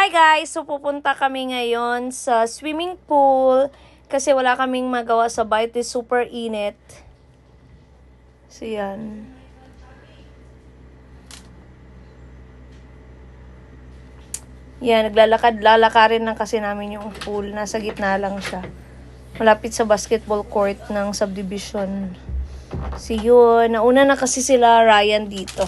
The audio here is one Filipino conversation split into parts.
Hi guys! So pupunta kami ngayon sa swimming pool kasi wala kaming magawa sa bahay. It's super init. So yan. Yan, lalakarin lang kasi namin yung pool. Nasa gitna lang siya. Malapit sa basketball court ng subdivision. So yun, nauna na kasi sila Ryan dito.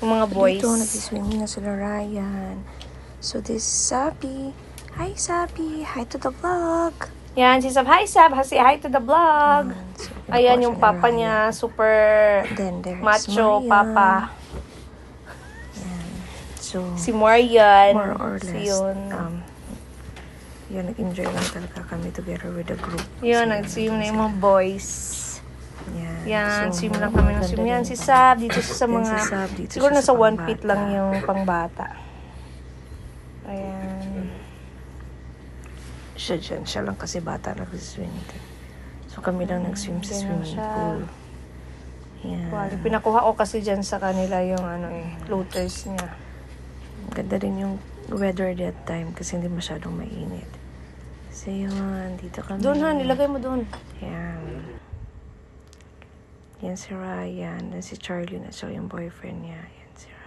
Yung mga boys. Dito, nag-swimming na sila Ryan. So this is Sabi. Hi Sabi, hi to the vlog. Yan, si Sab. Hi Sab, say hi to the vlog. So, ayan yung papa niya, super macho papa. Yan. So, Si Marian. more or less, so, yun. Yun, nag-enjoy lang talaga kami together with the group. Yun, nag-swim na yung mga boys. Yan, so, swim lang kami ng swim. Yan, si Sab, dito sa mga, si Sab, dito siguro siya nasa sa 1 feet pangbata. lang yung pangbata. Ayan. Siya lang kasi bata nag-swim. So, kami lang nag-swim sa swimming pool. Yan. Well, pinakuha ko kasi dyan sa kanila yung floaters niya. Ganda rin yung weather that time kasi hindi masyadong mainit. So, yun. Dito kami. Doon ha, nilagay mo doon. Yan. Yan si Ryan. Yan si Charlie na siya yung boyfriend niya. Yan si Ryan.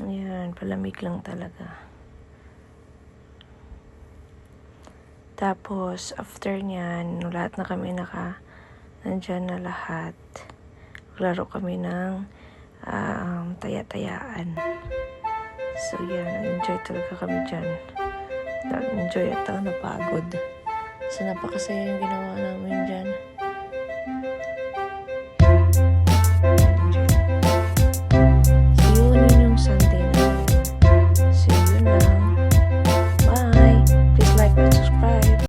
Yan. Palamig lang talaga. Tapos, after nyan, lahat na kami nandyan na lahat. Laro kami ng taya-tayaan. So, yan. Enjoy talaga kami dyan. Enjoy at napagod. So, napakasaya yung ginawa namin dyan.